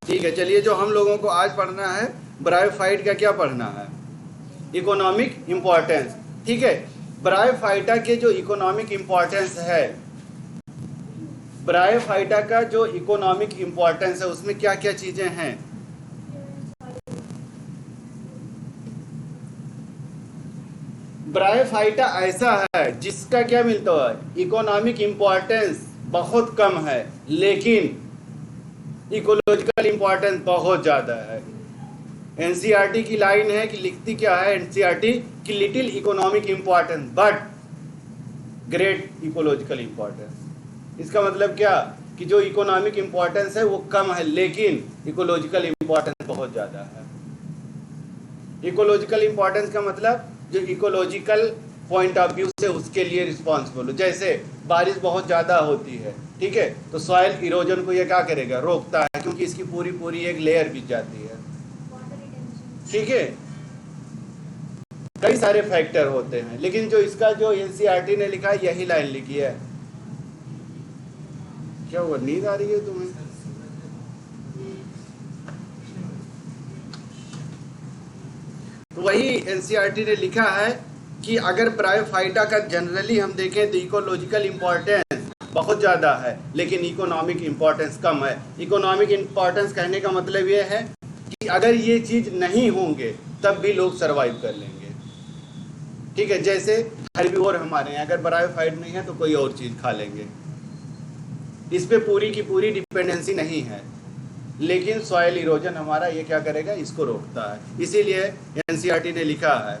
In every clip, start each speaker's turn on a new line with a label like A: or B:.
A: ठीक है, चलिए जो हम लोगों को आज पढ़ना है, ब्रायोफाइट का क्या पढ़ना है, इकोनॉमिक इम्पोर्टेंस। ठीक है, ब्रायोफाइटा के जो इकोनॉमिक इम्पोर्टेंस है, ब्रायोफाइटा का जो इकोनॉमिक इम्पोर्टेंस है उसमें क्या क्या चीजें हैं। ब्रायोफाइटा ऐसा है जिसका क्या मिलता है, इकोनॉमिक इम्पोर्टेंस बहुत कम है, लेकिन इकोलॉजिकल इम्पोर्टेंस बहुत ज़्यादा है। एनसीईआरटी की लाइन है कि लिखती क्या है एनसीईआरटी कि little economic importance but great ecological importance. इसका मतलब क्या कि जो इकोनॉमिक इम्पोर्टेंस है वो कम है, लेकिन इकोलॉजिकल इम्पोर्टेंस बहुत ज़्यादा है। इकोलॉजिकल इम्पोर्टेंस का मतलब जो इकोलॉजिकल पॉइंट ऑफ व्यू से उसके लिए रिस्पॉन्सिबल हो। जैसे बारिश बहुत ज़्यादा होती है, ठीक है, तो सॉइल इरोजन को ये क्या करेगा, रोकता है, क्योंकि इसकी पूरी पूरी एक लेयर बिछ जाती है। ठीक है, कई सारे फैक्टर होते हैं, लेकिन जो इसका जो एनसीईआरटी ने लिखा है यही लाइन लिखी है। क्या हुआ, नींद आ रही है तुम्हें? तो वही एनसीईआरटी ने लिखा है कि अगर ब्रायोफाइटा का जनरली हम देखें तो इकोलॉजिकल इम्पोर्टेंस बहुत ज़्यादा है, लेकिन इकोनॉमिक इम्पोर्टेंस कम है। इकोनॉमिक इम्पोर्टेंस कहने का मतलब ये है कि अगर ये चीज़ नहीं होंगे तब भी लोग सरवाइव कर लेंगे। ठीक है, जैसे हर्बीवोर हमारे यहाँ, अगर ब्रायोफाइट नहीं है तो कोई और चीज़ खा लेंगे, इस पे पूरी की पूरी डिपेंडेंसी नहीं है, लेकिन सॉइल इरोजन हमारा ये क्या करेगा, इसको रोकता है। इसीलिए एनसीईआरटी ने लिखा है।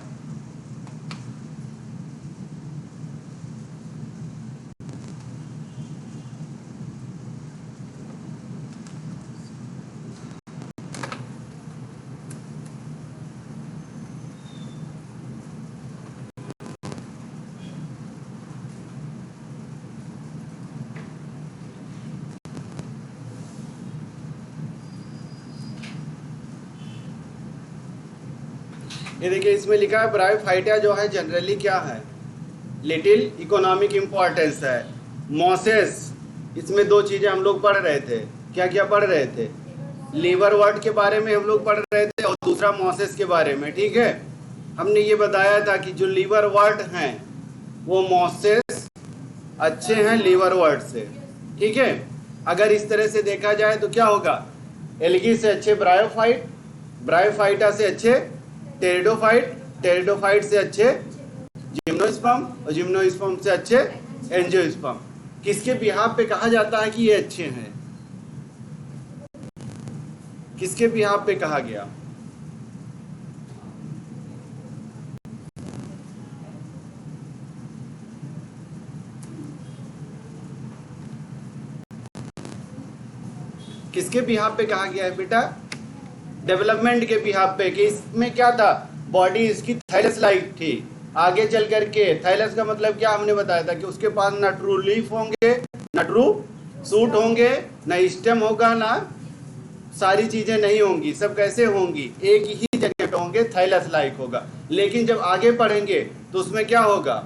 A: ये देखिए इसमें लिखा है ब्रायोफाइटा जो है जनरली क्या है, लिटिल इकोनॉमिक इम्पोर्टेंस है। मॉसेस, इसमें दो चीज़ें हम लोग पढ़ रहे थे, क्या क्या पढ़ रहे थे, लीवरवर्ट के बारे में हम लोग पढ़ रहे थे और दूसरा मॉसेस के बारे में। ठीक है, हमने ये बताया था कि जो लीवरवर्ट हैं वो मॉसेस अच्छे हैं लीवरवर्ट से। ठीक है, अगर इस तरह से देखा जाए तो क्या होगा, एल्गी से अच्छे ब्रायोफाइट, ब्रायोफाइटा से अच्छे टेरिडोफाइट, टेरिडोफाइट से अच्छे जिम्नोस्पर्म और जिम्नोस्पर्म से अच्छे एंजियोस्पर्म। किसके बिहाफ पे कहा जाता है कि ये अच्छे हैं, किसके बिहाफ पे कहा गया, किसके बिहाफ पे कहा गया है बेटा, डेवलपमेंट के बिहाफ पे। कि इसमें क्या था, बॉडी इसकी थाइलस लाइक थी, आगे चल करके थाइलस का मतलब क्या हमने बताया था कि उसके पास ना ट्रू लीफ होंगे, ना ट्रू सूट होंगे, ना स्टेम होगा, ना सारी चीजें नहीं होंगी, सब कैसे होंगी, एक ही जगह पे होंगे, थाइलस लाइक होगा। लेकिन जब आगे पढ़ेंगे तो उसमें क्या होगा,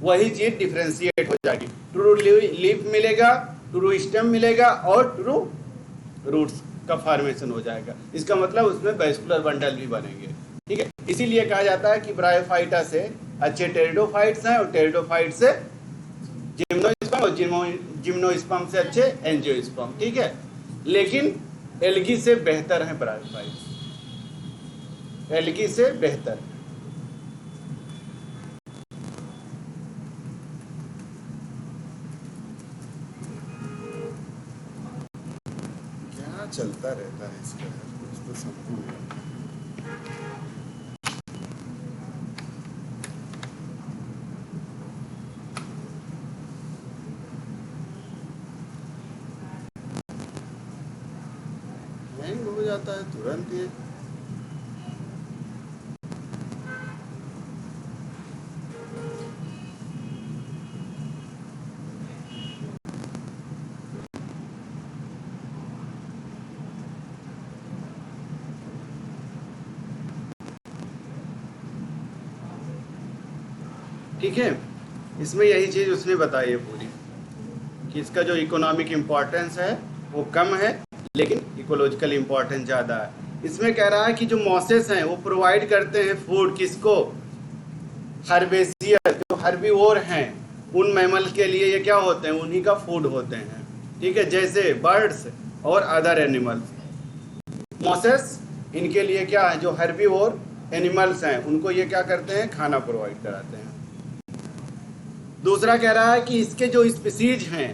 A: वही चीज डिफ्रेंशिएट हो जाएगी, ट्रू लीफ मिलेगा, ट्रू स्टेम मिलेगा और ट्रू रूट्स का फॉर्मेशन हो जाएगा। इसका मतलब उसमें वेस्कुलर बंडल भी बनेंगे। ठीक है, इसीलिए कहा जाता है कि ब्रायोफाइटा से अच्छे टेरिडोफाइट्स हैं और टेरिडोफाइट से जिम्नोस्पर्म और जिम्नोस्पर्म से अच्छे एंजियोस्पर्म। ठीक है, लेकिन एल्गी से बेहतर है ब्रायोफाइट्स, एल्गी से बेहतर। क्या चलता रहता है इसका, कुछ तो समझ नहीं आता। हैंग हो जाता है तुरंत ये। ठीक है, इसमें यही चीज उसने बताई है पूरी कि इसका जो इकोनॉमिक इम्पोर्टेंस है वो कम है, लेकिन इकोलॉजिकल इम्पोर्टेंस ज़्यादा है। इसमें कह रहा है कि जो मॉसेस हैं वो प्रोवाइड करते हैं फूड किसको, हर्बेसियर, जो हर्बीवोर हैं उन मैमल के लिए ये क्या होते हैं, उन्हीं का फूड होते हैं, ठीक है, जैसे बर्ड्स और अदर एनिमल्स। मॉसेस इनके लिए क्या है, जो हर्बीवोर एनिमल्स हैं उनको ये क्या करते हैं, खाना प्रोवाइड कराते हैं। दूसरा कह रहा है कि इसके जो स्पीसीज हैं,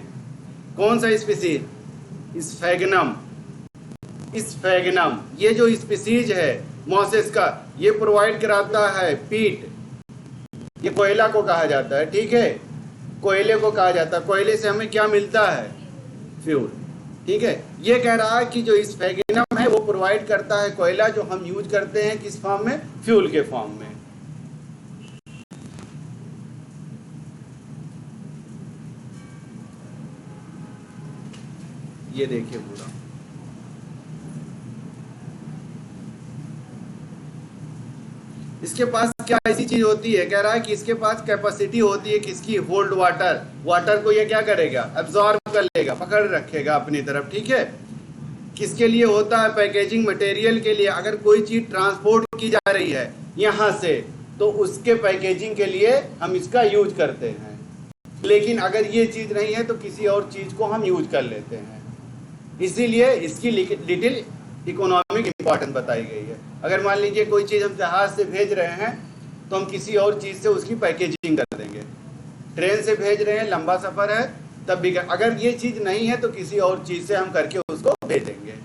A: कौन सा स्पीसीज, स्फैगनम, स्फैगनम, ये जो स्पीसीज है मॉसेस का, ये प्रोवाइड कराता है पीट, ये कोयला को कहा जाता है, ठीक है, कोयले को कहा जाता है, कोयले से हमें क्या मिलता है, फ्यूल, ठीक है। ये कह रहा है कि जो स्फैगनम है वो प्रोवाइड करता है कोयला, जो हम यूज करते हैं किस फॉर्म में, फ्यूल के फॉर्म में। ये देखिए पूरा, इसके पास क्या ऐसी चीज होती है, कह रहा है कि इसके पास कैपेसिटी होती है किसकी, होल्ड वाटर, वाटर को ये क्या करेगा, एब्जॉर्ब कर लेगा, पकड़ रखेगा अपनी तरफ, ठीक है। किसके लिए होता है, पैकेजिंग मटेरियल के लिए, अगर कोई चीज ट्रांसपोर्ट की जा रही है यहाँ से तो उसके पैकेजिंग के लिए हम इसका यूज करते हैं, लेकिन अगर ये चीज नहीं है तो किसी और चीज को हम यूज कर लेते हैं, इसीलिए इसकी लिटिल इकोनॉमिक इम्पोर्टेंस बताई गई है। अगर मान लीजिए कोई चीज़ हम जहाज से भेज रहे हैं तो हम किसी और चीज़ से उसकी पैकेजिंग कर देंगे, ट्रेन से भेज रहे हैं, लंबा सफ़र है तब भी, अगर ये चीज़ नहीं है तो किसी और चीज़ से हम करके उसको भेजेंगे।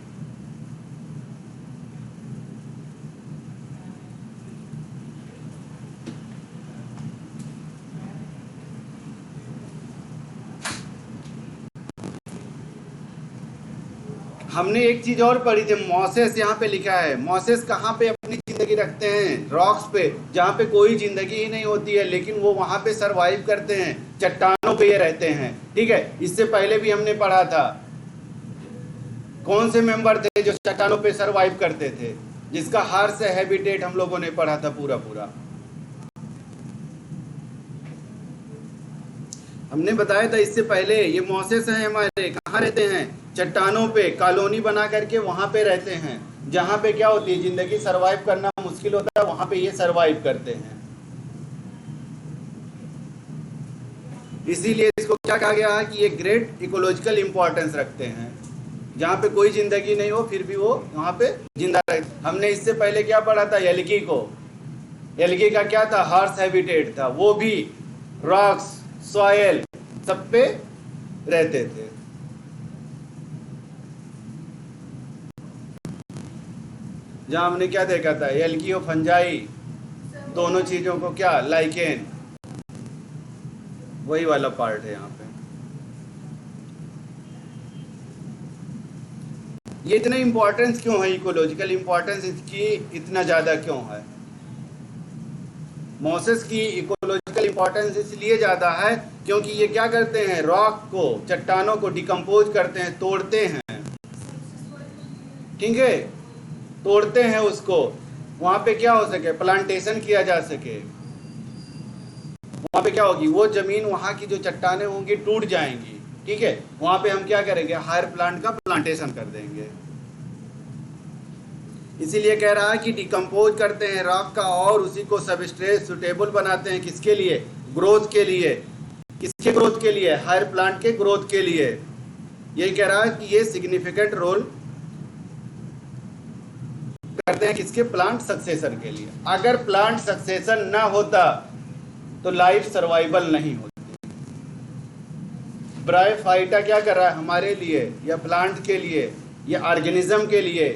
A: हमने एक चीज और पढ़ी थी, मॉसेस यहाँ पे लिखा है, मॉसेस कहाँ पे अपनी जिंदगी रखते हैं, रॉक्स पे, जहाँ पे कोई जिंदगी ही नहीं होती है, लेकिन वो वहाँ पे सरवाइव करते हैं, चट्टानों पे ये रहते हैं, ठीक है। इससे पहले भी हमने पढ़ा था, कौन से मेंबर थे जो चट्टानों पे सरवाइव करते थे, जिसका हार्श हैबिटेट हम लोगों ने पढ़ा था पूरा पूरा। हमने बताया था इससे पहले, ये मॉसेस हैं हमारे, कहाँ रहते हैं, चट्टानों पे कॉलोनी बना करके वहां पे रहते हैं, जहां पे क्या होती है, जिंदगी सरवाइव करना मुश्किल होता है, वहां पे ये सरवाइव करते हैं। इसीलिए इसको क्या कहा गया है कि ये ग्रेट इकोलॉजिकल इंपॉर्टेंस रखते हैं, जहाँ पे कोई जिंदगी नहीं हो फिर भी वो वहां पे जिंदा रहते। हमने इससे पहले क्या पढ़ा था, एल्गी को, एल्गी का क्या था, हार्श हैबिटेट था, वो भी रॉक्स, सॉयल, सब पे रहते थे। जहां हमने क्या देखा था, एल्गी और फंजाई दोनों चीजों को क्या, लाइकेन, वही वाला पार्ट है यहाँ पे। ये इतना इंपॉर्टेंस क्यों है, इकोलॉजिकल इंपॉर्टेंस इसकी इतना ज्यादा क्यों है, मॉसेस की इकोलॉजिकल इंपॉर्टेंस इसलिए ज़्यादा है क्योंकि ये क्या करते हैं, रॉक को, चट्टानों को डिकम्पोज करते हैं, तोड़ते हैं, ठीक है, तोड़ते हैं उसको, वहाँ पे क्या हो सके, प्लांटेशन किया जा सके, वहाँ पे क्या होगी, वो ज़मीन, वहाँ की जो चट्टानें होंगी टूट जाएंगी, ठीक है, वहाँ पे हम क्या करेंगे, हायर प्लांट का प्लांटेशन कर देंगे। इसीलिए कह रहा है कि डिकम्पोज करते हैं रॉक का और उसी को सबस्ट्रेट सुटेबल बनाते हैं, किसके लिए, ग्रोथ के लिए, किसके ग्रोथ के लिए, हायर प्लांट के ग्रोथ के लिए। यही कह रहा है कि ये सिग्निफिकेंट रोल करते हैं किसके, प्लांट सक्सेशन के लिए। अगर प्लांट सक्सेशन ना होता तो लाइफ सर्वाइवल नहीं होती। ब्रायोफाइटा क्या कर रहा है हमारे लिए, या प्लांट के लिए, या ऑर्गेनिज्म के लिए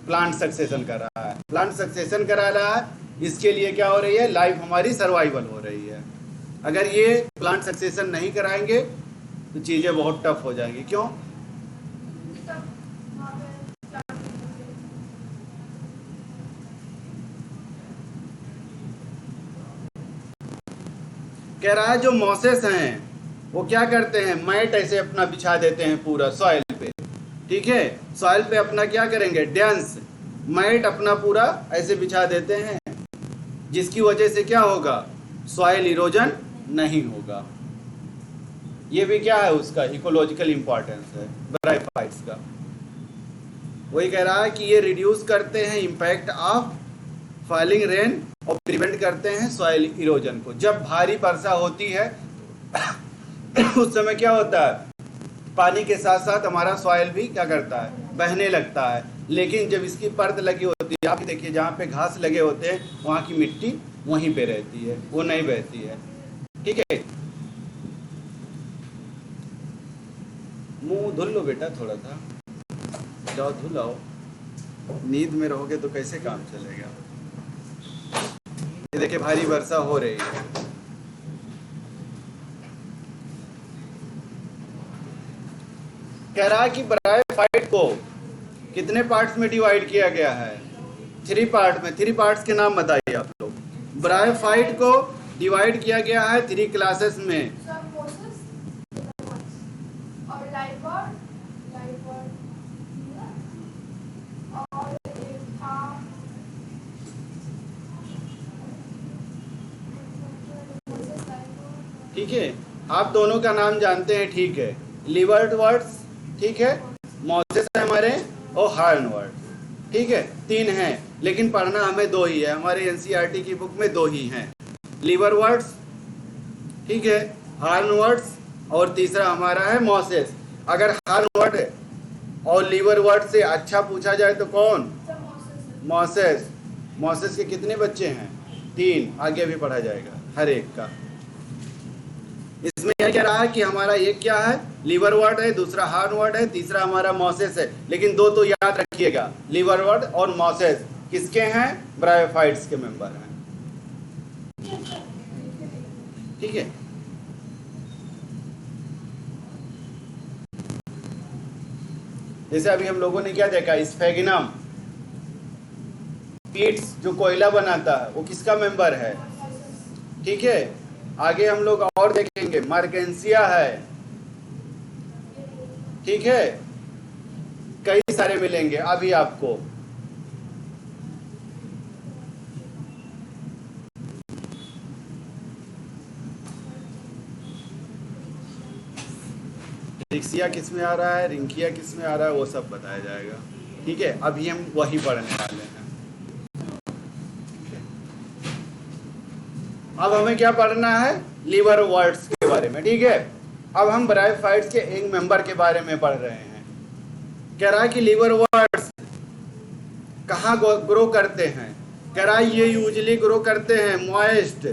A: प्लांट सक्सेशन कर रहा है, प्लांट सक्सेशन करा रहा है, इसके लिए क्या हो रही है, लाइफ हमारी सर्वाइवल हो रही है। अगर ये प्लांट सक्सेशन नहीं कराएंगे तो चीज़ें बहुत टफ हो जाएंगी। क्यों, कह रहा है जो मॉसेस हैं वो क्या करते हैं, मैट ऐसे अपना बिछा देते हैं पूरा सॉइल पे, ठीक है, सॉइल पे अपना क्या करेंगे, डेंस मैट अपना पूरा ऐसे बिछा देते हैं, जिसकी वजह से क्या होगा, सॉइल इरोजन नहीं होगा। ये भी क्या है, उसका इकोलॉजिकल इंपॉर्टेंस है ब्रायोफाइट्स का। वही कह रहा है कि ये रिड्यूस करते हैं इम्पैक्ट ऑफ फॉलिंग रेन और प्रिवेंट करते हैं सॉइल इरोजन को। जब भारी वर्षा होती है उस समय क्या होता है, पानी के साथ साथ हमारा सॉइल भी क्या करता है, बहने लगता है। लेकिन जब इसकी परत लगी होती है, आप देखिए जहाँ पे घास लगे होते हैं वहाँ की मिट्टी वहीं पे रहती है, वो नहीं बहती है। ठीक है, मुंह धुल लो बेटा थोड़ा सा, जाओ धुलाओ, नींद में रहोगे तो कैसे काम चलेगा। ये देखिए भारी वर्षा हो रही है। कह रहा है कि ब्रायोफाइट को कितने पार्ट्स में डिवाइड किया गया है, 3 पार्ट में। 3 पार्ट्स के नाम बताइए आप लोग। ब्रायोफाइट को डिवाइड किया गया है 3 क्लासेस में। ठीक है, आप दोनों का नाम जानते हैं, ठीक है, लिवर्टवर्ड्स, ठीक है, मोसेस है हमारे, और हार्नवर्ड्स, ठीक है, 3 हैं, लेकिन पढ़ना हमें 2 ही है। हमारे एनसीईआरटी की बुक में 2 ही हैं, लिवरवर्ड्स, ठीक है, हार्नवर्ड्स, और तीसरा हमारा है मोसेस। अगर हार्नवर्ड और लिवरवर्ड से अच्छा पूछा जाए तो कौन, मोसेस। मोसेस के कितने बच्चे हैं, 3, आगे भी पढ़ा जाएगा हर एक का। इसमें क्या कह रहा है कि हमारा एक क्या है, लिवरवर्ड है, दूसरा हार्नवर्ड है, तीसरा हमारा मोसेस है। लेकिन 2 तो याद रखिएगा, लिवरवर्ड और मोसेस किसके हैं, ब्रायोफाइट्स के मेंबर हैं। ठीक है, जैसे अभी हम लोगों ने क्या देखा, स्फेगिनम पीट्स जो कोयला बनाता है वो किसका मेंबर है। ठीक है, आगे हम लोग और देखेंगे, मार्केंसिया है, ठीक है, कई सारे मिलेंगे अभी आपको। रिक्सिया किस में आ रहा है, रिंकिया किस में आ रहा है, वो सब बताया जाएगा। ठीक है, अभी हम वही पढ़ने वाले हैं। अब हमें क्या पढ़ना है, लिवरवर्ड्स के बारे में। ठीक है, अब हम ब्रायोफाइट्स के एक मेंबर के बारे में पढ़ रहे हैं। कह रहा है कि लिवरवर्ड्स कहाँ ग्रो करते हैं। कह रहा है ये यूजली ग्रो करते हैं मॉइस्ट,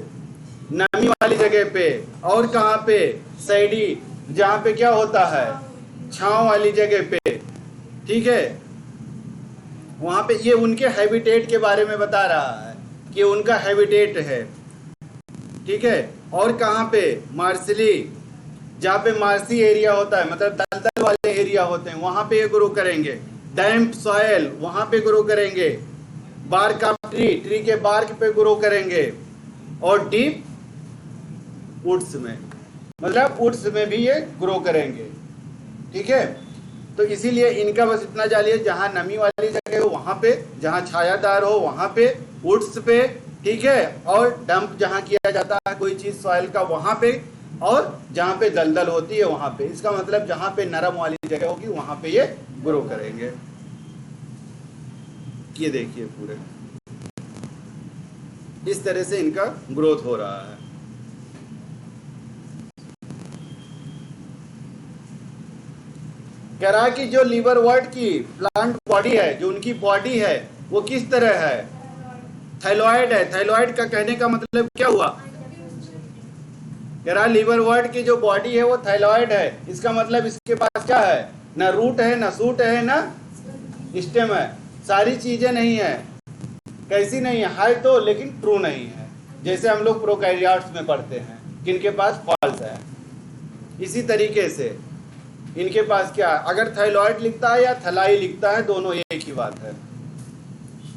A: नमी वाली जगह पे, और कहाँ पे, सैडी, जहाँ पे क्या होता है, छांव वाली जगह पे। ठीक है, वहाँ पे ये उनके हैबिटेट के बारे में बता रहा है कि उनका हैबिटेट है। ठीक है, और कहाँ पे, मार्सली, जहाँ पे मार्सी एरिया होता है, मतलब दलदल वाले एरिया होते हैं, वहाँ पे ये ग्रो करेंगे। डैम्प सॉयल, वहाँ पे ग्रो करेंगे। बार्क ऑफ ट्री के बार्क पे ग्रो करेंगे। और डीप वुड्स में, मतलब वुड्स में भी ये ग्रो करेंगे। ठीक है, तो इसीलिए इनका बस इतना जानिए, जहाँ नमी वाली जगह हो वहाँ पे, जहाँ छायादार हो वहाँ पे, वुड्स पे, ठीक है, और डंप जहाँ किया जाता है कोई चीज़ सॉइल का वहाँ पे, और जहाँ पे दलदल होती है वहाँ पे। इसका मतलब जहाँ पे नरम वाली जगह होगी वहाँ पे ये ग्रो करेंगे। ये देखिए पूरे इस तरह से इनका ग्रोथ हो रहा है। कह रहा है कि जो लिवरवर्ड की प्लांट बॉडी है, जो उनकी बॉडी है वो किस तरह है, थाइलॉइड है। थाइलॉइड का कहने का मतलब क्या हुआ, कह रहा लिवरवर्ड की जो बॉडी है वो थाइलॉइड है। इसका मतलब इसके पास क्या है, ना रूट है, ना सूट है, ना स्टेम है, सारी चीजें नहीं है। कैसी नहीं है तो, लेकिन ट्रू नहीं है। जैसे हम लोग प्रोकैरियोट्स में पढ़ते हैं कि इनके पास फॉल्स है, इसी तरीके से इनके पास क्या है, अगर थाइलॉइड लिखता है या थलाई लिखता है, दोनों एक ही बात है।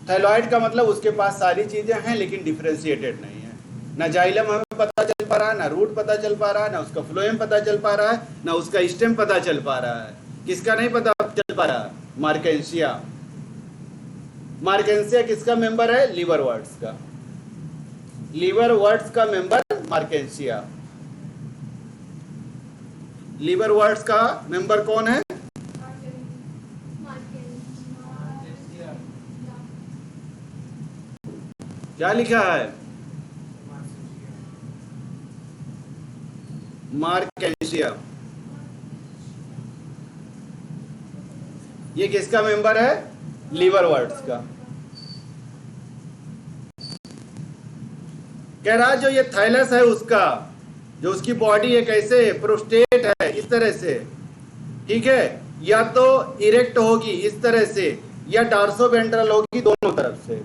A: थाइलॉइड का मतलब उसके पास सारी चीजें हैं लेकिन डिफरेंशिएटेड नहीं है। ना जाइलम हमें पता चल पा रहा है, ना रूट पता चल पा रहा है, ना उसका फ्लोएम पता चल पा रहा है, ना उसका स्टेम पता चल पा रहा है। किसका नहीं पता चल पा रहा, मार्केंसिया। मार्केंसिया किसका मेंबर है, लिवरवर्ड्स का। लिवरवर्ड्स का मेंबर मार्केंसिया। लिवरवर्ड्स का मेंबर कौन है, क्या लिखा है? मार्केंशिया। ये किसका मेंबर है? लीवरवर्ट्स का। कह रहा जो ये थाइलस है उसका, जो उसकी बॉडी है कैसे, प्रोस्टेट है इस तरह से, ठीक है, या तो इरेक्ट होगी इस तरह से, या डार्सोवेंट्रल होगी दोनों तरफ से,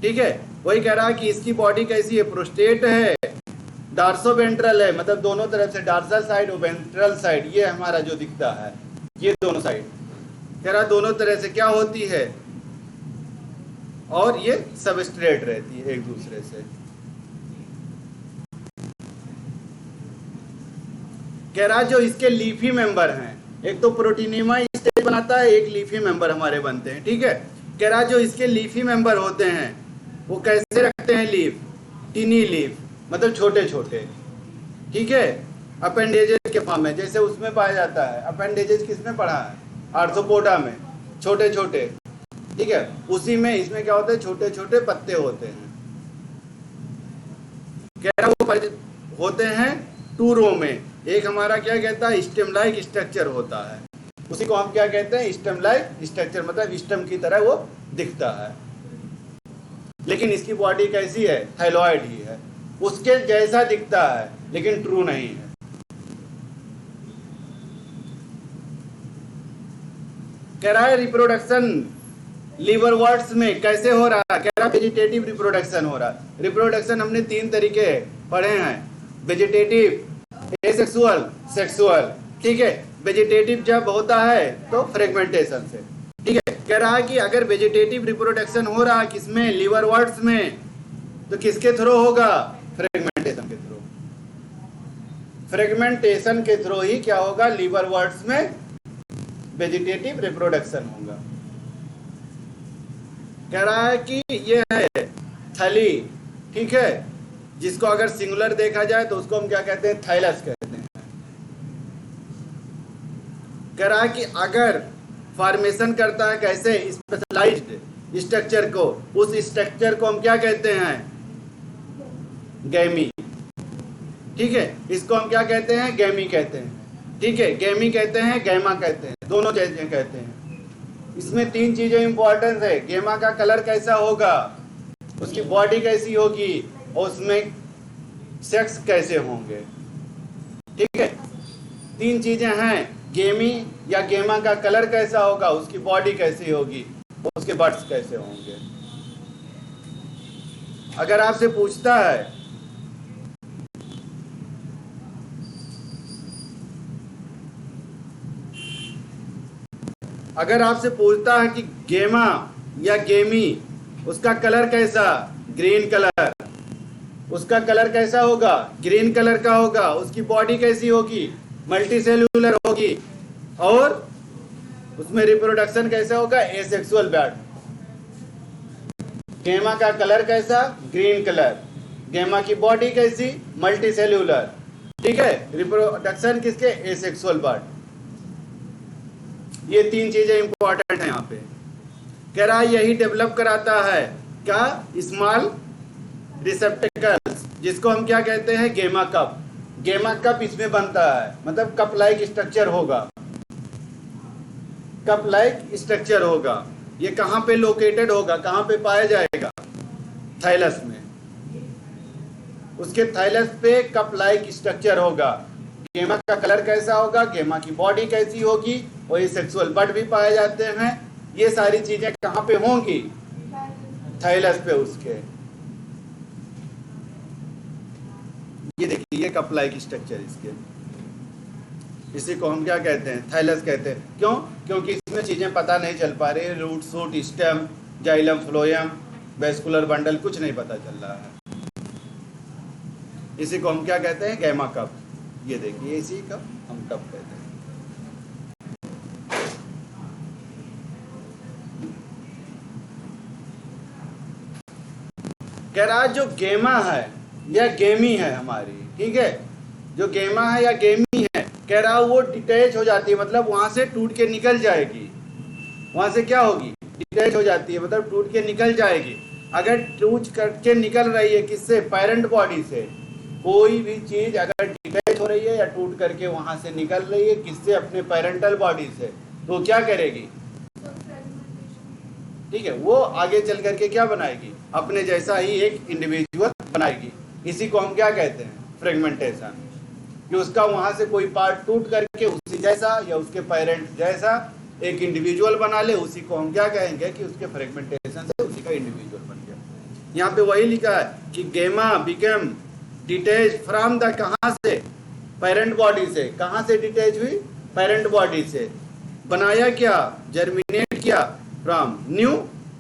A: ठीक है। वही कह रहा कि इसकी बॉडी कैसी है, प्रोस्टेट है, डार्सोवेंट्रल है, मतलब दोनों तरफ से, डार्सल साइड और वेंट्रल साइड, ये हमारा जो दिखता है ये दोनों साइड, कह रहा दोनों तरह से क्या होती है, और ये सबस्ट्रेट रहती है एक दूसरे से। कह रहा जो इसके लीफी मेंबर हैं, एक तो प्रोटीनिमा स्टेज बनाता है, एक लीफी मेंबर हमारे बनते हैं, ठीक है। कह रहा जो इसके लीफी मेंबर होते हैं वो कैसे रखते हैं लीफ, टिनी लीफ, मतलब छोटे छोटे, ठीक है, अपेंडेजेस के फॉर्म में, जैसे उसमें पाया जाता है। अपेंडेजेस किसमें पढ़ा है? आर्थ्रोपोडा में, छोटे छोटे, ठीक है, उसी में इसमें क्या होता है, छोटे छोटे पत्ते होते हैं। कह रहा वो होते हैं 2 रो में, एक हमारा क्या कहता है, स्टेम लाइक स्ट्रक्चर होता है, उसी को हम क्या कहते हैं, स्टेम लाइक स्ट्रक्चर, मतलब स्टेम की तरह वो दिखता है। लेकिन इसकी बॉडी कैसी है, थाइलॉइड ही है, उसके जैसा दिखता है लेकिन ट्रू नहीं है। कह रहा है रिप्रोडक्शन लीवरवर्ट्स में कैसे हो रहा है, कह रहा वेजिटेटिव रिप्रोडक्शन हो रहा है। रिप्रोडक्शन हमने 3 तरीके पढ़े हैं, वेजिटेटिव, एसेक्सुअल, सेक्सुअल, ठीक है। वेजिटेटिव जब होता है तो फ्रेगमेंटेशन से, ठीक है। कह रहा है कि अगर वेजिटेटिव रिप्रोडक्शन हो रहा है किसमें, लीवरवर्ट्स में, तो किसके थ्रू होगा, फ्रेगमेंटेशन के थ्रू। फ्रेगमेंटेशन के थ्रू ही क्या होगा, लीवरवर्ट्स में वेजिटेटिव रिप्रोडक्शन होगा। कह रहा है कि ये है थैली, ठीक है, जिसको अगर सिंगुलर देखा जाए तो उसको हम क्या कहते हैं, थाइलस कहते हैं। कह रहा है कि अगर फॉर्मेशन करता है कैसे, स्पेशलाइज्ड स्ट्रक्चर को, उस स्ट्रक्चर को हम क्या कहते हैं, गैमी, ठीक है, इसको हम क्या कहते हैं, गैमी कहते हैं, ठीक है। गैमी कहते हैं, गैमा कहते हैं, दोनों चीजें कहते हैं। इसमें 3 चीजें इंपॉर्टेंट है, गैमा का कलर कैसा होगा, उसकी बॉडी कैसी होगी, और उसमें सेक्स कैसे होंगे, ठीक है। 3 चीजें हैं, गेमी या गेमा का कलर कैसा होगा, उसकी बॉडी कैसी होगी, और उसके बर्ड्स कैसे होंगे। अगर आपसे पूछता है है कि गेमा या गेमी, उसका कलर कैसा, ग्रीन कलर, उसका कलर कैसा होगा, ग्रीन कलर का होगा, उसकी बॉडी कैसी होगी, मल्टीसेल्यूलर होगी, और उसमें रिप्रोडक्शन कैसा होगा, एसेक्सुअल बैड। गेमा का कलर कैसा, ग्रीन कलर, गेमा की बॉडी कैसी, मल्टीसेल्यूलर, ठीक है, रिप्रोडक्शन किसके, एसेक्सुअल बर्ड। ये 3 चीजें इंपॉर्टेंट है यहाँ पे। कह रहा है यही डेवलप कराता है क्या, स्मॉल रिसेप्टिकल्स, जिसको हम क्या कहते हैं, गेमा कप। गेमा कप इसमें बनता है, मतलब कप लाइक स्ट्रक्चर होगा, कप लाइक स्ट्रक्चर होगा। ये कहाँ पे लोकेटेड होगा, कहाँ पे पाया जाएगा, थाइलस में। उसके थाइलस पे कप लाइक स्ट्रक्चर होगा। गेमा का कलर कैसा होगा, गेमा की बॉडी कैसी होगी, और ये सेक्सुअल बर्ड भी पाए जाते हैं। ये सारी चीजें कहाँ पे होंगी, थाइलस पे उसके। ये देखिए, ये कप लाइक स्ट्रक्चर इसके, इसी को हम क्या कहते हैं, थाइलस कहते हैं। क्यों, क्योंकि इसमें चीजें पता नहीं चल पा रही, root, shoot, stem, xylem, phloem, vascular bundle, कुछ नहीं पता चल रहा है। इसी को हम क्या कहते हैं, गैमा कप। ये देखिए, इसी का हम कप कहते हैं। कह रहा जो गेमा है या गेमी है हमारी, ठीक है, जो गेमा है या गेमी है, कह रहा वो डिटैच हो जाती है, मतलब वहां से टूट के निकल जाएगी। वहां से क्या होगी, डिटैच हो जाती है, मतलब टूट के निकल जाएगी। अगर टूट करके निकल रही है किससे, पेरेंट बॉडी से, कोई भी चीज अगर डिटैच हो रही है या टूट करके वहां से निकल रही है किससे, अपने पेरेंटल बॉडी से, तो क्या करेगी, ठीक है, वो आगे चल करके क्या बनाएगी, अपने जैसा ही एक इंडिविजुअल बनाएगी। इसी को हम क्या कहते हैं, फ्रेगमेंटेशन, कि उसका वहां से कोई पार्ट टूट करके उसी जैसा या उसके पेरेंट जैसा एक इंडिविजुअल बना ले, उसी को हम क्या कहेंगे कि उसके फ्रेगमेंटेशन से उसी का इंडिविजुअल बन गया। यहाँ पे वही लिखा है कि गेमा बिकम डिटैच फ्रॉम द, कहाँ से, पेरेंट बॉडी से, कहाँ से डिटैच हुई, पेरेंट बॉडी से, बनाया क्या, जर्मिनेट किया, फ्रॉम न्यू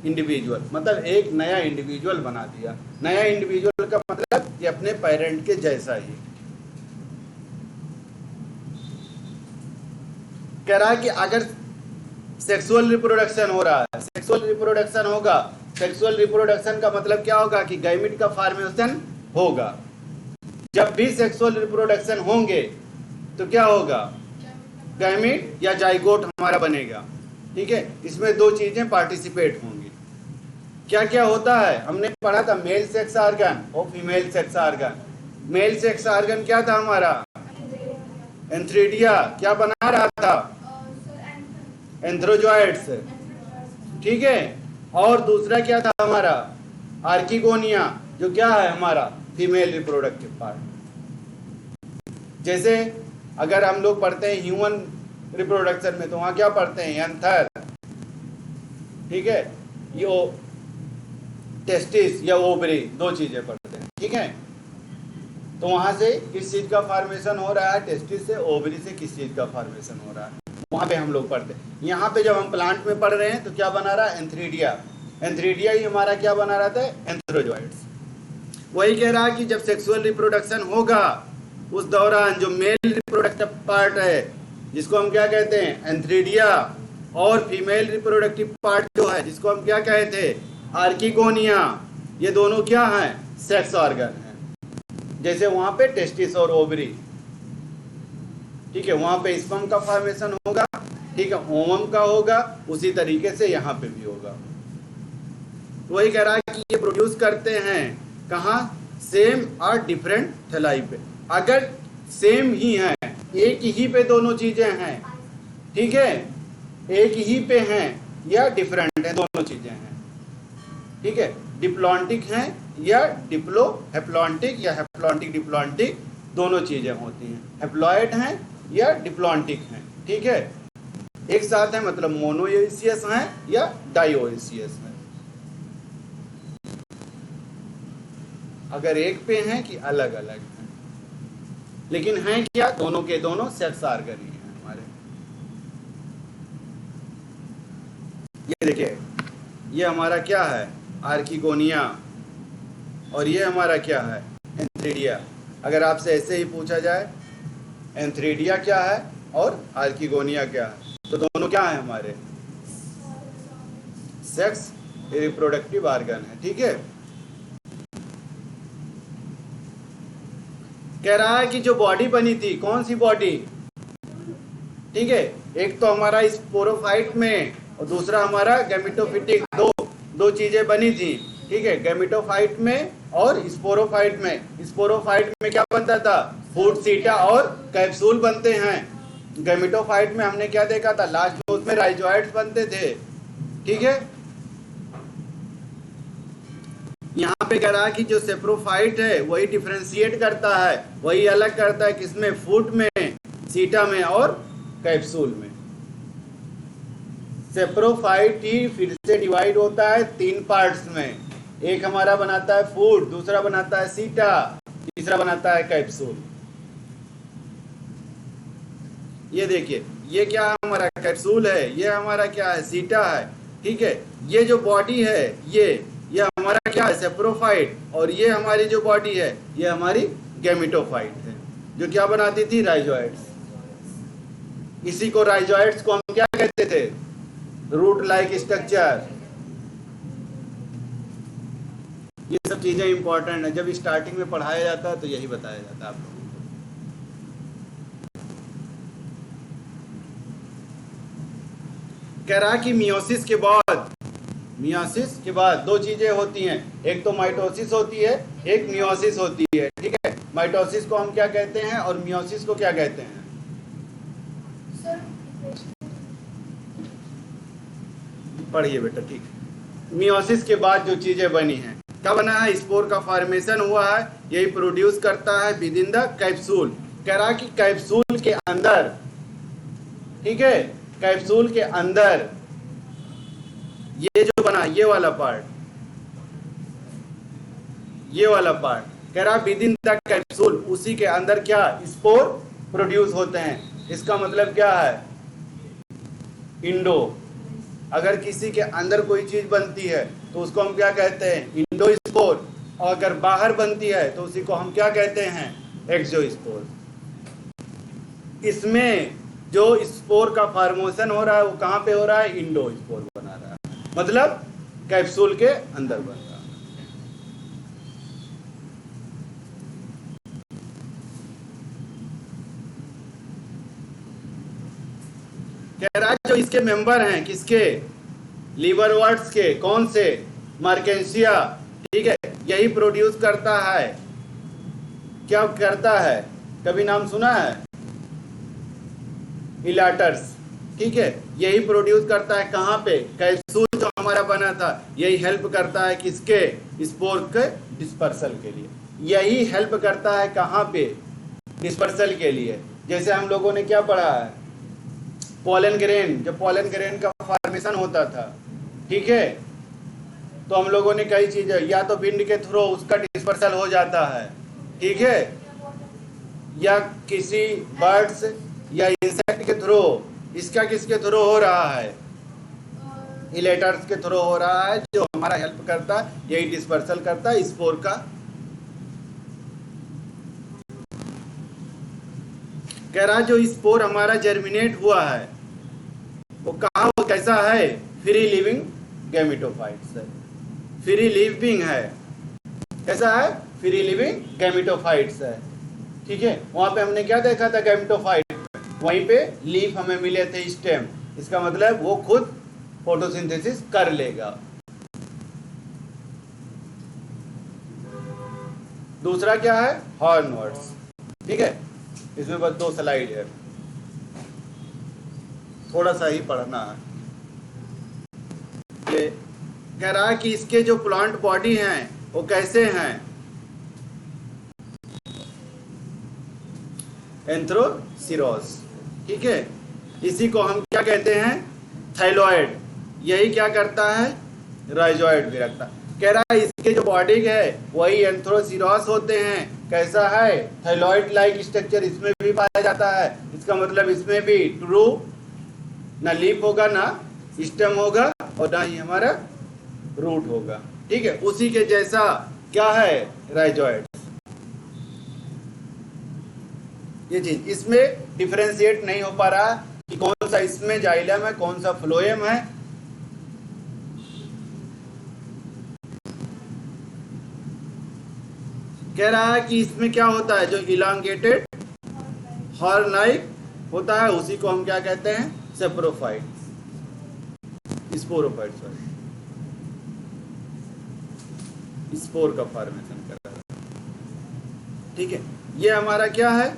A: इंडिविजुअल, मतलब एक नया इंडिविजुअल बना दिया। नया इंडिविजुअल का मतलब कि अपने पेरेंट के जैसा ही। कह रहा है कि अगर सेक्सुअल रिप्रोडक्शन हो रहा है, सेक्सुअल रिप्रोडक्शन होगा, सेक्सुअल रिप्रोडक्शन का मतलब क्या होगा कि गैमिट का फॉर्मेशन होगा। जब भी सेक्सुअल रिप्रोडक्शन होंगे तो क्या होगा, गैमिट या जाइगोट हमारा बनेगा, ठीक है। इसमें दो चीजें पार्टिसिपेट होंगी। क्या क्या होता है, हमने पढ़ा था मेल सेक्स ऑर्गन और female sex organ. Male sex organ क्या था हमारा, एंथ्रीडिया, क्या बना रहा था, एंथ्रोजॉइड्स, ठीक है। और दूसरा क्या था हमारा, आर्किगोनिया, जो क्या है हमारा फीमेल रिप्रोडक्टिव पार्ट। जैसे अगर हम लोग पढ़ते हैं ह्यूमन रिप्रोडक्शन में तो वहां क्या पढ़ते हैं, एंथर, ठीक है, यो टेस्टिस या ओवरी, दो चीजें पढ़ते हैं, ठीक है। तो वहां से किस चीज का फॉर्मेशन हो रहा है, टेस्टिस से, ओवरी से किस चीज का फॉर्मेशन हो रहा है, वहां पे हम लोग पढ़ते हैं। यहाँ पे जब हम प्लांट में पढ़ रहे हैं तो क्या बना रहा है, एंथ्रीडिया, एंथ्रीडिया ही हमारा क्या बना रहा था, एंथ्रोजॉइड्स। वही कह रहा है कि जब सेक्सुअल रिप्रोडक्शन होगा उस दौरान जो मेल रिप्रोडक्टिव पार्ट है जिसको हम क्या कहते हैं, एंथ्रीडिया, और फीमेल रिप्रोडक्टिव पार्ट जो है जिसको हम क्या कहते थे, आर्किगोनिया, ये दोनों क्या हैं, सेक्स ऑर्गन हैं। जैसे वहां पे टेस्टिस और ओवरी, ठीक है, वहां पे स्पर्म का फॉर्मेशन होगा, ठीक है, ओवम का होगा, उसी तरीके से यहाँ पे भी होगा। वही कह रहा है कि ये प्रोड्यूस करते हैं कहाँ, सेम और डिफरेंट थैलाई पे। अगर सेम ही है, एक ही पे दोनों चीजें हैं, ठीक है, एक ही पे हैं या डिफरेंट है, दोनों चीजें हैं, ठीक है, डिप्लॉन्टिक हैं या डिप्लो हेप्लॉन्टिक या हेप्लॉन्टिक डिप्लॉन्टिक, दोनों चीजें होती हैं, हेप्लॉइड हैं या डिप्लॉन्टिक हैं, ठीक है, एक साथ है, मतलब मोनोएसियस हैं या डायोएसियस हैं। अगर एक पे हैं कि अलग अलग हैं, लेकिन हैं क्या, दोनों के दोनों सेक्स ऑर्गन ही हैं हमारे। ये देखिए, ये हमारा क्या है, आर्किगोनिया, और ये हमारा क्या है, एंथ्रीडिया। अगर आपसे ऐसे ही पूछा जाए एंथ्रीडिया क्या है और आर्किगोनिया क्या है, तो दोनों क्या है हमारे, सेक्स रिप्रोडक्टिव ऑर्गन है, ठीक है। कह रहा है कि जो बॉडी बनी थी, कौन सी बॉडी, ठीक है, एक तो हमारा स्पोरोफाइट में और दूसरा हमारा गैमेटोफिटिक, दो चीजें बनी थी, ठीक है, गैमेटोफाइट में और स्पोरोफाइट में। स्पोरोफाइट में क्या बनता था, फूड, सीटा और कैप्सूल बनते हैं। गैमेटोफाइट में हमने क्या देखा था, लास्ट में उसमें राइजोइड्स बनते थे, ठीक है। यहाँ पे कह रहा है कि जो सेप्रोफाइट है वही डिफरेंशिएट करता है, वही अलग करता है, किसमें, फूड में, सीटा में और कैप्सूल में। सेप्रोफाइट ही फिर से डिवाइड होता है तीन पार्ट्स में, एक हमारा बनाता है फूड, दूसरा बनाता है सीटा, तीसरा बनाता है कैप्सूल। ये देखिए, ये क्या हमारा कैप्सूल है, ये हमारा क्या है, सीटा है, ठीक है। ये जो बॉडी है ये हमारा क्या है, सेप्रोफाइट, और ये हमारी जो बॉडी है ये हमारी गैमेटोफाइट है, जो क्या बनाती थी, राइजोइड्स। इसी को राइजोइड्स को हम क्या कहते थे, रूट लाइक स्ट्रक्चर। ये सब चीजें इंपॉर्टेंट है, जब स्टार्टिंग में पढ़ाया जाता है तो यही बताया जाता है आप लोगों को। कह रहा कि मियोसिस के बाद मियोसिस के बाद दो चीजें होती हैं, एक तो माइटोसिस होती है, एक मियोसिस होती है। ठीक है, माइटोसिस को हम क्या कहते हैं और मियोसिस को क्या कहते हैं? पढ़िए बेटा। ठीक है, मियोसिस के बाद जो चीजें बनी हैं, क्या बना है? स्पोर का फॉर्मेशन हुआ है, यही प्रोड्यूस करता है विद इन द कैप्सूल। कह रहा कि कैप्सूल के अंदर, ठीक है, कैप्सूल के अंदर ये जो बना, ये वाला पार्ट, ये वाला पार्ट, कह रहा विद इन द कैप्सूल, उसी के अंदर क्या स्पोर प्रोड्यूस होते हैं। इसका मतलब क्या है? इंडो। अगर किसी के अंदर कोई चीज बनती है तो उसको हम क्या कहते हैं? इंडोस्पोर। और अगर बाहर बनती है तो उसी को हम क्या कहते हैं? एक्सोस्पोर। इसमें जो स्पोर का फॉर्मेशन हो रहा है वो कहाँ पे हो रहा है? इंडोस्पोर बना रहा है, मतलब कैप्सूल के अंदर बन रहा है। कह रहा है जो इसके मेंबर हैं, किसके? लीवरवर्ट्स के। कौन से? मार्केंसिया। ठीक है, यही प्रोड्यूस करता है, क्या करता है? कभी नाम सुना है? इलाटर्स। ठीक है, यही प्रोड्यूस करता है कहाँ पे? कैप्सूल जो हमारा बना था, यही हेल्प करता है किसके? स्पोर के डिस्पर्सल के लिए। यही हेल्प करता है कहाँ पे? डिस्पर्सल के लिए। जैसे हम लोगों ने क्या पढ़ा है? पोलन ग्रेन, जब पोलन ग्रेन का फॉर्मेशन होता था, ठीक है, तो हम लोगों ने कई चीजें, या तो विंड के थ्रू उसका डिस्पर्सल हो जाता है, ठीक है, या किसी बर्ड्स या इंसेक्ट के थ्रू। इसका किसके थ्रू हो रहा है? इलेटर्स के थ्रू हो रहा है, जो हमारा हेल्प करता है, यही डिस्पर्सल करता है स्पोर का। कह रहा जो स्पोर हमारा जर्मिनेट हुआ है वो कहाँ, वो कैसा है? फ्री लिविंग गैमेटोफाइट्स है, फ्री लिविंग है। कैसा है? फ्री लिविंग गैमेटोफाइट्स है। ठीक है, वहां पे हमने क्या देखा था? गैमेटोफाइट, वहीं पे लीफ हमें मिले थे, स्टेम। इसका मतलब वो खुद फोटोसिंथेसिस कर लेगा। दूसरा क्या है? हॉर्नवर्ड्स। ठीक है, इसमें बस 2 स्लाइड है, थोड़ा सा ही पढ़ना है। ये कह रहा है कि इसके जो प्लांट बॉडी हैं वो कैसे हैं? एंथ्रोसिरोस। ठीक है, इसी को हम क्या कहते हैं? थाइलॉइड। यही क्या करता है? राइजॉइड भी रखता है। कह रहा है इसके जो बॉडी है वही एंथ्रोसिरोस होते हैं। कैसा है? थाइलॉइड लाइक स्ट्रक्चर इसमें भी पाया जाता है। इसका मतलब इसमें भी ट्रू ना लीफ होगा, ना स्टेम होगा, और ना ही हमारा रूट होगा। ठीक है, उसी के जैसा क्या है? राइजॉइड। ये चीज इसमें डिफरेंशिएट नहीं हो पा रहा कि कौन सा इसमें जाइलम है, कौन सा फ्लोएम है। कह रहा है कि इसमें क्या होता है? जो इलांगेटेड हॉर्न-लाइक होता है उसी को हम क्या कहते हैं? सेप्रोफाइट, स्पोरोफाइट, सॉरी, स्पोर का फॉर्मेशन कर रहा है। ठीक है, ये हमारा क्या है?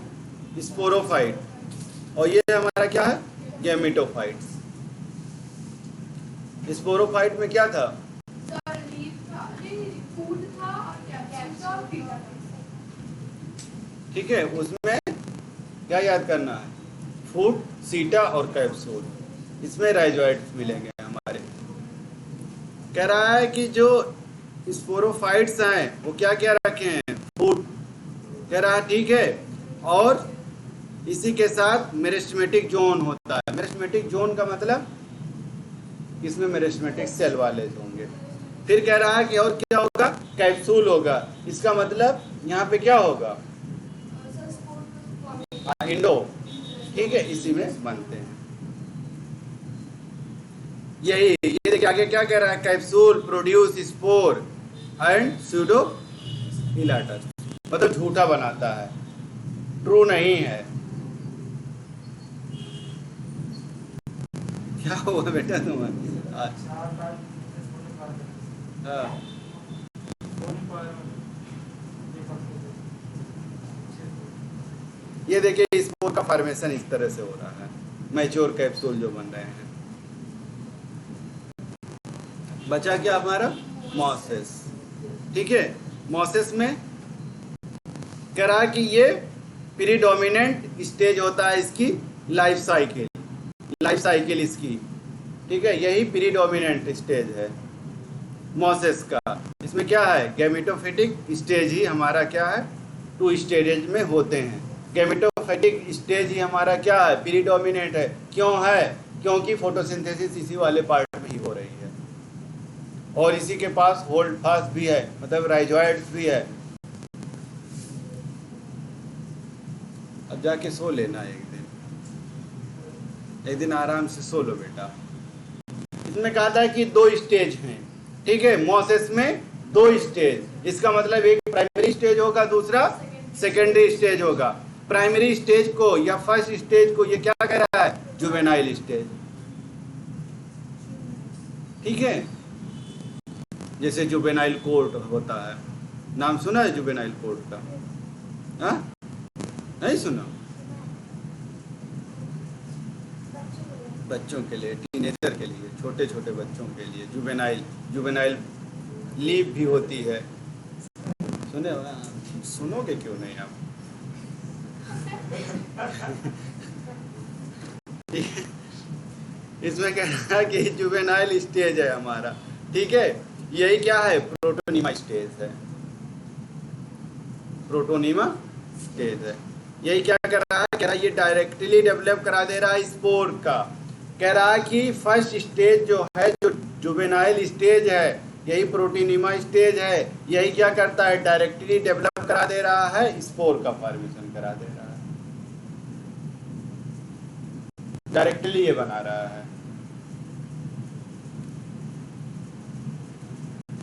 A: स्पोरोफाइट। और ये हमारा क्या है? गैमेटोफाइट्स। स्पोरोफाइट में क्या था? ठीक है, उसमें क्या याद करना है? फूड, सीटा और कैप्सूल। इसमें राइजोइड्स मिलेंगे हमारे। कह रहा है कि जो स्पोरोफाइट्स हैं वो क्या क्या रखे हैं? फूड, कह रहा है, ठीक है, और इसी के साथ मेरिस्टेमेटिक जोन होता है। मेरिस्टेमेटिक जोन का मतलब इसमें मेरिस्टेमेटिक सेल वाले होंगे। फिर कह रहा है कि और क्या होगा? कैप्सूल होगा। इसका मतलब यहाँ पे क्या होगा? इंडो। ठीक है, इसी में बनते हैं। यही, ये देखिए आगे क्या कह रहा है? Capsule produce spore and pseudo elater, मतलब झूठा बनाता है, ट्रू नहीं है। क्या हुआ बेटा तुम्हें? हाँ ये देखिए स्पोर का फॉर्मेशन इस तरह से हो रहा है, मैच्योर कैप्सूल जो बन रहे हैं। बचा क्या हमारा मॉसेस, ठीक है। मॉसेस में कह रहा है कि ये प्रीडोमिनेंट स्टेज होता है इसकी लाइफ साइकिल इसकी, ठीक है। यही प्रीडोमिनेंट स्टेज है मॉसेस का। इसमें क्या है, गैमेटोफिटिक स्टेज ही हमारा क्या है, 2 स्टेजेज में होते हैं। गैमेटोफिटिक स्टेज ही हमारा क्या है, प्रीडोमिनेंट है। क्यों है, क्योंकि फोटोसिंथेसिस इसी वाले पार्ट में ही हो रही है, और इसी के पास होल्ड फास्ट भी है, मतलब राइजोइड्स भी है। अब जाके सो लेना एक दिन आराम से सो लो बेटा। इसमें कहा था कि 2 स्टेज हैं, ठीक है। मॉसेस में 2 स्टेज, इसका मतलब एक प्राइमरी स्टेज होगा, दूसरा सेकेंडरी स्टेज होगा। प्राइमरी स्टेज को या फर्स्ट स्टेज को ये क्या कह रहा है, जुवेनाइल स्टेज, ठीक है। जैसे जुवेनाइल कोर्ट होता है, नाम सुना है जुवेनाइल कोर्ट का? हाँ नहीं सुना? बच्चों के लिए, टीनेजर के लिए, छोटे छोटे बच्चों के लिए जुवेनाइल लीव भी होती है। सुने हो ना? सुनोगे क्यों नहीं आप? इसमें कह रहा है कि जुवेनाइल स्टेज है हमारा, ठीक है। यही क्या है, प्रोटोनीमा स्टेज है, प्रोटोनीमा स्टेज है। यही क्या कर रहा है, कह रहा है ये डायरेक्टली डेवलप करा दे रहा है स्पोर का। कह रहा है कि फर्स्ट स्टेज जो है, जो जुवेनाइल स्टेज है, यही प्रोटोनीमा स्टेज है। यही क्या करता है, डायरेक्टली डेवलप करा दे रहा है, स्पोर का फॉर्मेशन करा दे रहा है, डायरेक्टली ये बना रहा है।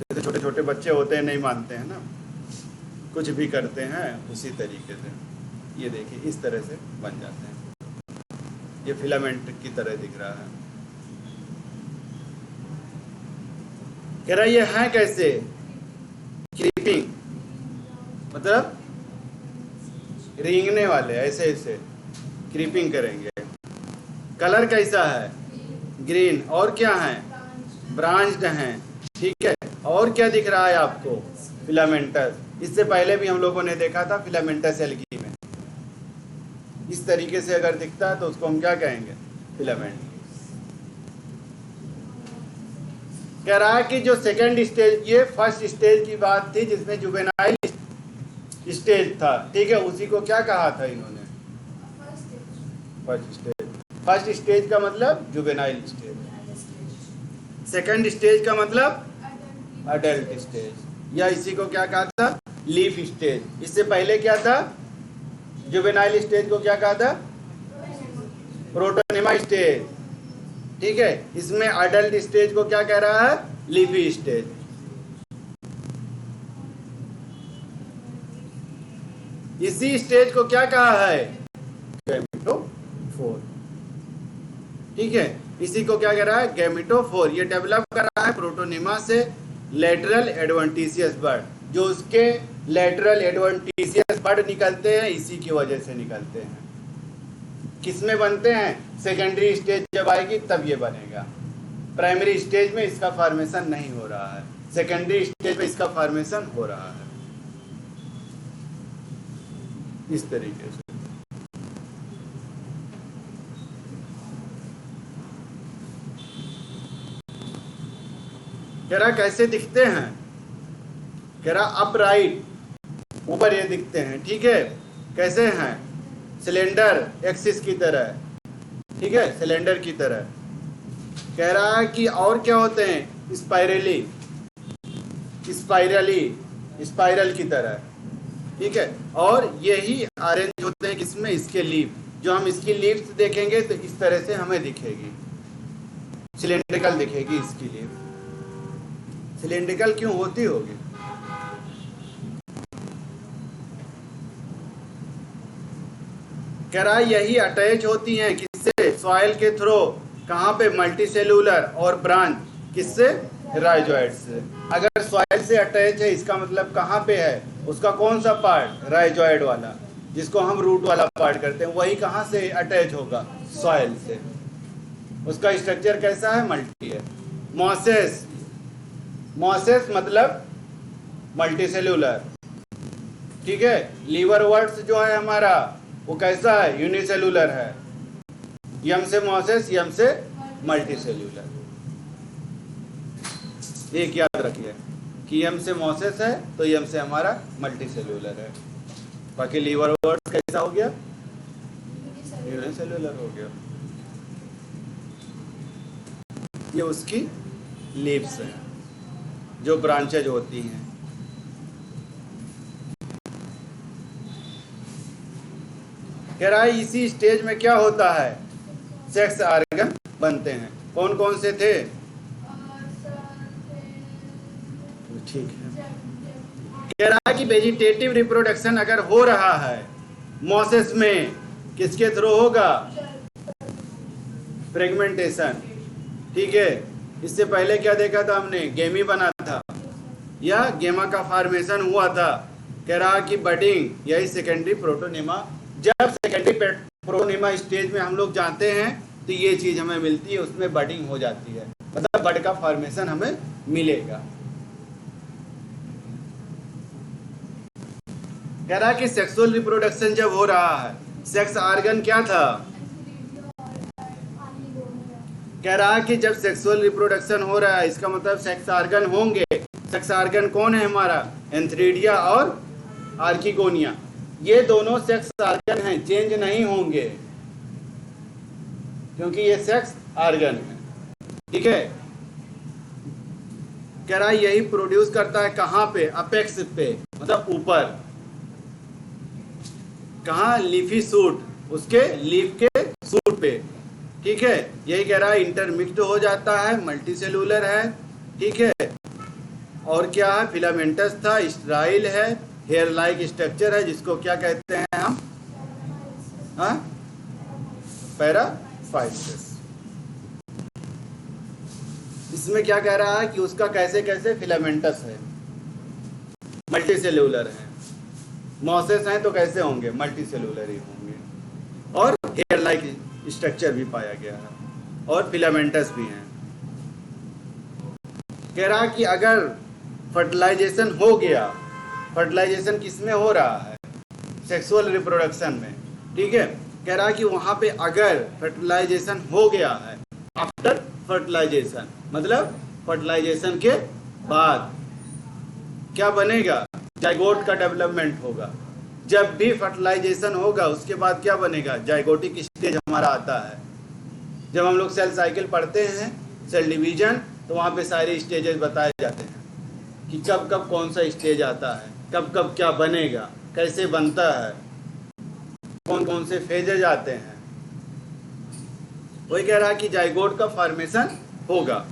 A: जैसे छोटे छोटे बच्चे होते हैं, नहीं मानते हैं ना, कुछ भी करते हैं, उसी तरीके से ये देखिए इस तरह से बन जाते हैं। ये फिलामेंट की तरह दिख रहा है। कह रहा ये है कैसे, क्रीपिंग, मतलब रेंगने वाले, ऐसे ऐसे क्रीपिंग करेंगे। कलर कैसा है, ग्रीन, और क्या है, ब्रांच्ड हैं, ठीक है। और क्या दिख रहा है आपको, फिलामेंटस। इससे पहले भी हम लोगों ने देखा था फिलामेंटस एल्गी में, इस तरीके से अगर दिखता है तो उसको हम क्या कहेंगे, फिलामेंट। कह रहा है कि जो सेकंड स्टेज, ये फर्स्ट स्टेज की बात थी जिसमें जुवेनाइल स्टेज था, ठीक है। उसी को क्या कहा था इन्होंने, फर्स्ट स्टेज। फर्स्ट स्टेज का मतलब जुवेनाइल स्टेज, सेकंड स्टेज का मतलब अडल्ट स्टेज, या इसी को क्या कहा था, लीफ स्टेज। इससे पहले क्या था, जुवेनाइल स्टेज को क्या कहा था, प्रोटोनीमा स्टेज, ठीक है। इसमें अडल्ट स्टेज को क्या कह रहा है, लीफी स्टेज। इसी स्टेज को क्या कहा है, गैमेटोफोर, ठीक है। इसी को क्या कह रहा है, गैमेटोफोर। ये डेवलप कर रहा है प्रोटोनीमा से लेटरल एडवेंटिशियस बर्ड, जो उसके लेटरल एडवेंटिशियस बर्ड निकलते हैं, इसी की वजह से निकलते हैं। किसमें बनते हैं, सेकेंडरी स्टेज जब आएगी तब ये बनेगा। प्राइमरी स्टेज में इसका फॉर्मेशन नहीं हो रहा है, सेकेंडरी स्टेज में इसका फॉर्मेशन हो रहा है, इस तरीके से। कह रहा कैसे दिखते हैं, कह रहा अपराइट, ऊपर ये दिखते हैं, ठीक है। कैसे हैं, सिलेंडर एक्सिस की तरह, ठीक है, सिलेंडर की तरह। कह रहा है कि और क्या होते हैं, स्पाइरल की तरह, ठीक है। और यही अरेंज होते हैं किसमें, इसके लीफ। जो हम इसकी लीफ देखेंगे तो इस तरह से हमें दिखेगी, सिलेंड्रिकल दिखेगी इसकी लीफ। सिलेंड्रिकल क्यों होती होगी, कह रहा है यही अटैच होती हैं किससे, सॉइल के थ्रू। कहाँ पे, मल्टी सेलुलर और ब्रांच, किससे, राइजोइड से। अगर सॉइल से अटैच है इसका मतलब कहाँ पे है, उसका कौन सा पार्ट, राइजोइड वाला, जिसको हम रूट वाला पार्ट करते हैं, वही कहाँ से अटैच होगा, सॉइल से। उसका स्ट्रक्चर कैसा है, मल्टी है। मॉसेस, मॉसेस मतलब मल्टीसेल्यूलर, ठीक है। लीवरवर्ट्स जो है हमारा वो कैसा है, यूनिसेल्यूलर है। यम से मॉसेस, यम से मल्टीसेल्यूलर, एक याद रखिए कि यम से मॉसेस है तो यम से हमारा मल्टीसेल्यूलर है। बाकी लीवरवर्ट्स कैसा हो गया, यूनिसेल्यूलर हो गया। ये उसकी लीव्स हैं जो ब्रांचेज होती हैं। कह रहा है इसी स्टेज में क्या होता है, सेक्स ऑर्गन बनते हैं। कौन कौन से थे, ठीक है। कह रहा है कि वेजिटेटिव रिप्रोडक्शन अगर हो रहा है मॉसेस में, किसके थ्रू होगा, फ्रेगमेंटेशन, ठीक है। इससे पहले क्या देखा था हमने, गेमी बना था या गेमा का फॉर्मेशन हुआ था। कह रहा कि बडिंग, यही सेकेंडरी प्रोटोनिमा। जब सेकेंडरी प्रोटोनिमा स्टेज में हम लोग जाते हैं तो ये चीज हमें मिलती है, उसमें बडिंग हो जाती है, मतलब बड का फॉर्मेशन हमें मिलेगा। कह रहा कि सेक्सुअल रिप्रोडक्शन जब हो रहा है, सेक्स ऑर्गन क्या था, कह रहा कि जब सेक्सुअल रिप्रोडक्शन हो रहा है इसका मतलब सेक्स ऑर्गन होंगे। सेक्स ऑर्गन कौन है हमारा, एंथ्रीडिया और आर्किगोनिया। ये दोनों सेक्स ऑर्गन हैं, चेंज नहीं होंगे क्योंकि ये सेक्स ऑर्गन है, ठीक है। कह रहा है यही प्रोड्यूस करता है कहाँ पे, अपेक्स पे, मतलब ऊपर, कहाँ, लीफी सूट, उसके लीफ के सूट पे, ठीक है। यही कह रहा है इंटरमिक्स्ड हो जाता है, मल्टीसेलुलर है, ठीक है। और क्या है, फिलामेंटस था, स्ट्राइल है, हेयर लाइक स्ट्रक्चर है, जिसको क्या कहते हैं हम, हाँ, पैराफाइट्स। इसमें क्या कह रहा है कि उसका कैसे कैसे फिलामेंटस है, मल्टीसेलुलर है। मॉसेस हैं तो कैसे होंगे, मल्टीसेलुलर ही होंगे। और हेयर लाइक स्ट्रक्चर भी पाया गया है और फिलामेंटस भी हैं। कह रहा कि अगर फर्टिलाइजेशन हो गया, फर्टिलाइजेशन किसमें हो रहा है, सेक्सुअल रिप्रोडक्शन में, ठीक है। कह रहा कि वहां पे अगर फर्टिलाइजेशन हो गया है, आफ्टर फर्टिलाइजेशन मतलब फर्टिलाइजेशन के बाद क्या बनेगा, जाइगोट का डेवलपमेंट होगा। जब भी फर्टिलाइजेशन होगा उसके बाद क्या बनेगा, जाइगोटिक स्टेज हमारा आता है। जब हम लोग सेल साइकिल पढ़ते हैं, सेल डिवीजन, तो वहाँ पे सारे स्टेजेस बताए जाते हैं कि कब कब कौन सा स्टेज आता है, कब कब क्या बनेगा, कैसे बनता है, कौन कौन से फेजेज आते हैं। वही कह रहा है कि जाइगोट का फॉर्मेशन होगा,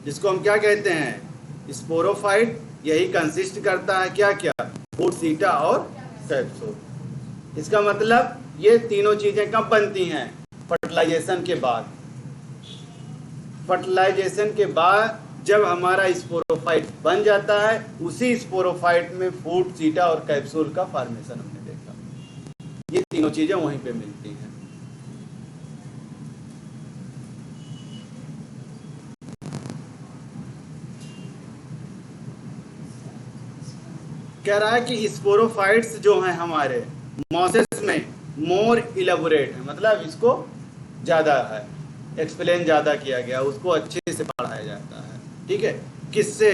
A: जिसको हम क्या कहते हैं, स्पोरोफाइट। यही कंसिस्ट करता है क्या क्या, फूट, सीटा और कैप्सूल। इसका मतलब ये तीनों चीजें कब बनती हैं, फर्टिलाइजेशन के बाद। फर्टिलाइजेशन के बाद जब हमारा स्पोरोफाइट बन जाता है, उसी स्पोरोफाइट में फूट, सीटा और कैप्सूल का फॉर्मेशन हमने देखा। ये तीनों चीजें वहीं पे मिलती हैं। कह रहा है कि स्पोरोफाइट्स जो हैं हमारे मॉसेस में मोर इलेबोरेट है, मतलब इसको ज़्यादा है, एक्सप्लेन ज़्यादा किया गया, उसको अच्छे से पढ़ाया जाता है, ठीक है। किससे,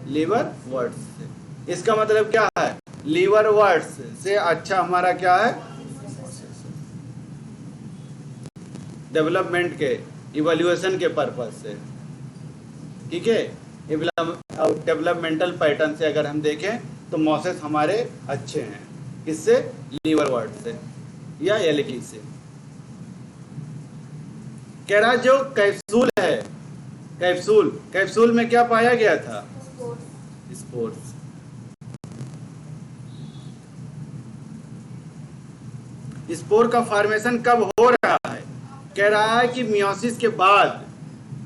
A: लीवर वर्ड्स से। इसका मतलब क्या है, लीवर वर्ड्स से अच्छा हमारा क्या है, डेवलपमेंट के, इवैल्यूएशन के पर्पज से, ठीक है। डेवलपमेंटल पैटर्न से अगर हम देखें तो मॉसेस हमारे अच्छे हैं, किससे, लीवर वर्ड से या एलगी से। कह रहा जो कैप्सूल है, कैप्सूल, कैप्सूल में क्या पाया गया था, स्पोर्स। स्पोर का फॉर्मेशन कब हो रहा है, कह रहा है कि मियोसिस के बाद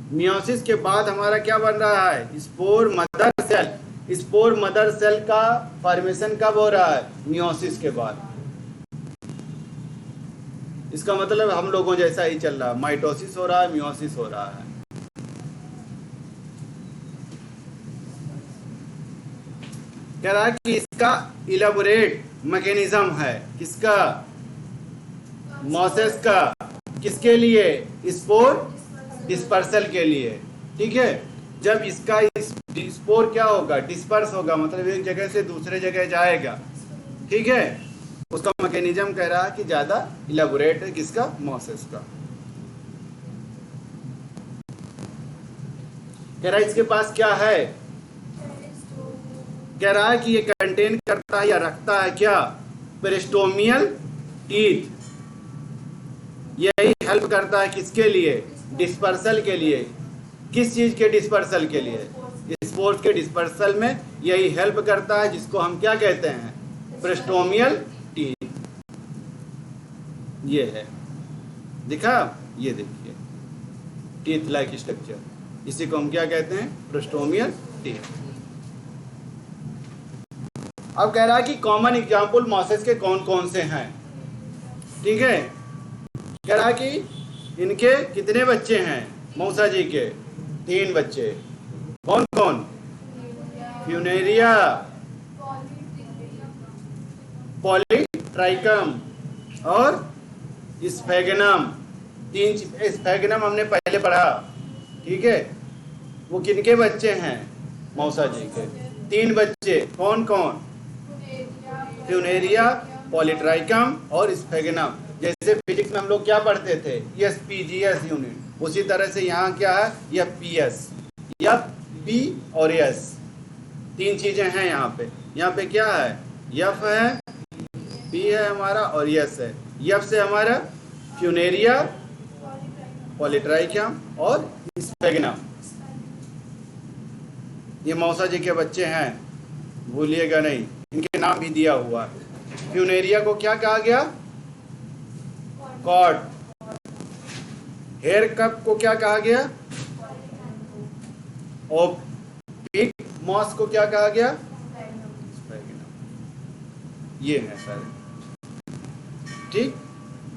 A: मियोसिस के बाद हमारा क्या बन रहा है? Spore mother cell. Spore mother cell का फॉर्मेशन कब हो रहा है? मियोसिस के बाद। इसका मतलब हम लोगों जैसा ही चल रहा है, माइटोसिस हो रहा है, मियोसिस हो रहा है। कह रहा है कि इसका इलेबोरेट मैकेनिज्म है, किसका? मोसेस का। किसके लिए? स्पोर डिस्पर्सल के लिए। ठीक है, जब इसका स्पोर क्या होगा? डिस्पर्स होगा, मतलब एक जगह से दूसरे जगह जाएगा। ठीक है, उसका मैकेनिज्म कह रहा है कि ज्यादा इलेबोरेट है, किसका? मोसेस का। कह रहा है इसके पास क्या है? कह रहा है कि ये कंटेन करता है या रखता है क्या? पेरिस्टोमियल टीथ। यही हेल्प करता है किसके लिए? डिस्पर्सल के लिए। किस चीज के डिस्पर्सल के लिए? स्पोर्स के डिस्पर्सल में यही हेल्प करता है, जिसको हम क्या कहते हैं? पेरिस्टोमियल टीथ। ये है, दिखा? ये देखिए, टीथ लाइक स्ट्रक्चर, इसी को हम क्या कहते हैं? पेरिस्टोमियल टीथ। अब कह रहा है कि कॉमन एग्जाम्पल मोसेस के कौन कौन से हैं। ठीक है, कह रहा है कि इनके कितने बच्चे हैं? मौसा जी के 3 बच्चे। कौन कौन? फ्यूनेरिया, पॉलीट्राइकम और स्फेगनम। 3 स्फेगनम हमने पहले पढ़ा। ठीक है, वो किनके बच्चे हैं? मौसा जी के 3 बच्चे। कौन कौन? फ्यूनेरिया, पॉलीट्राइकम और स्फेगनम। जैसे फिजिक्स में हम लोग क्या पढ़ते थे? एस यूनिट, उसी तरह से यहाँ क्या है? एफ पी और एस, 3 चीजें हैं यहाँ पे। यहाँ पे क्या है? एफ है, पी है हमारा, और एस है। एफ से हमारा फ्यूनेरिया, पॉलीट्राइकम और स्फेगनम। ये मौसा जी के बच्चे हैं, भूलिएगा नहीं, इनके नाम भी दिया हुआ है। फ्यूनेरिया को क्या कहा गया? कॉर्ड। हेयर कप को क्या कहा गया? और पिग मॉस को क्या कहा गया? ये है सर। ठीक,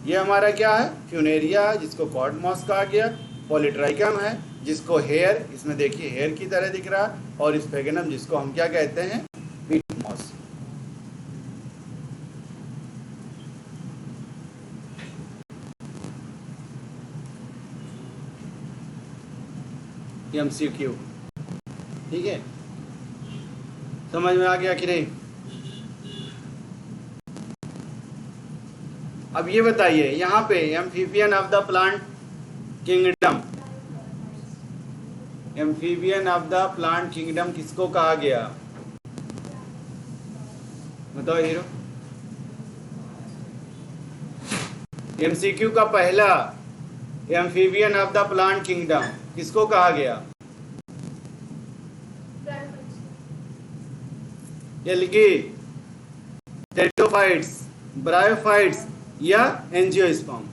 A: ये हमारा क्या है? फ्यूनेरिया, जिसको कॉर्ड मॉस कहा गया। पॉलीट्राइकम है, जिसको हेयर, इसमें देखिए हेयर की तरह दिख रहा, और स्फेगनम, जिसको हम क्या कहते हैं? Pig moss. MCQ। ठीक है, समझ में आ गया कि नहीं? अब ये बताइए यहाँ पे amphibian of the plant kingdom, amphibian of the plant kingdom किसको कहा गया? बताओ हीरो। MCQ का पहला, amphibian of the plant kingdom किसको कहा गया? एल्गी, टेट्रोफाइट्स, ब्रायोफाइट्स या एंजियोस्पर्म?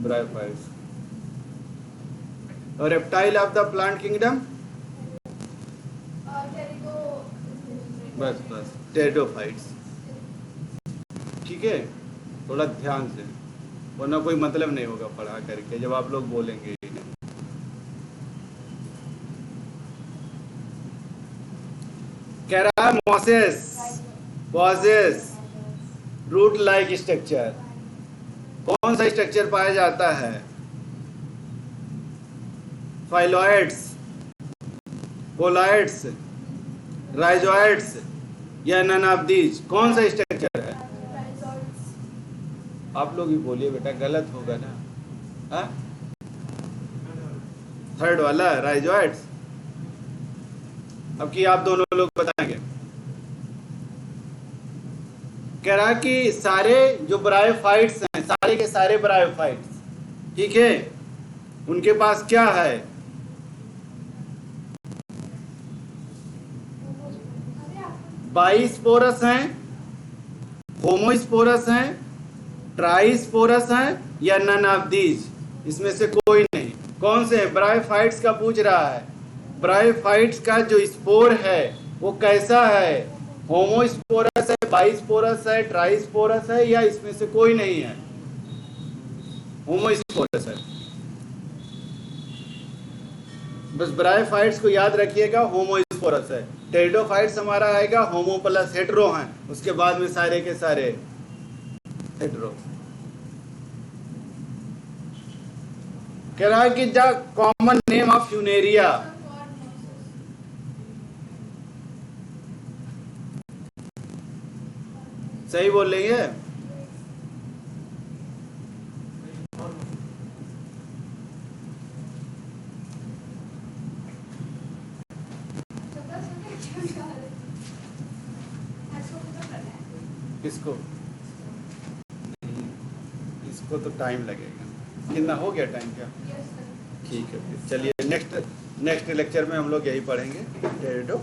A: ब्रायोफाइट्स। और reptile of the plant kingdom? बस टेट्रोफाइट्स। ठीक है, थोड़ा ध्यान से, वरना कोई मतलब नहीं होगा पढ़ा करके जब आप लोग बोलेंगे ही नहीं। कह रहा है mosses possess root like structure. कौन सा स्ट्रक्चर पाया जाता है? फाइलॉइड्स, कोलॉइड्स, राइजोइड्स या नन ऑफ दीज? कौन सा स्ट्रक्चर है? आप लोग ही बोलिए बेटा, गलत होगा ना? हाँ, थर्ड वाला राइजोइड्स। अब कि आप दोनों लोग बताएंगे। कह रहा कि सारे जो ब्रायोफाइट्स हैं, सारे के सारे ब्रायोफाइट्स, ठीक है, उनके पास क्या है? बाइस्पोरस हैं, होमोस्पोरस हैं, ट्राइस्पोरस हैं या नन ऑफ दीज? इसमें से कोई नहीं। कौन से हैं? ब्रायोफाइट्स का पूछ रहा है। ब्रायोफाइट्स का जो स्पोर है वो कैसा है? होमोस्पोरस है, बाइस्पोरस है, ट्राइस्पोरस है, या इसमें से कोई नहीं है? होमोस्पोरस है। बस ब्रायोफाइट्स को याद रखिएगा, होमोस्पोरस है। टेरिडोफाइट्स हमारा आएगा होमो प्लस हेटेरो हैं, उसके बाद में सारे के सारे हेटेरो। कह रहा है कि the common name of Funaria, सही बोल रही है? किसको? इसको तो टाइम लगेगा। कितना हो गया टाइम क्या? ठीक है, फिर चलिए नेक्स्ट लेक्चर में हम लोग यही पढ़ेंगे टेरिडो।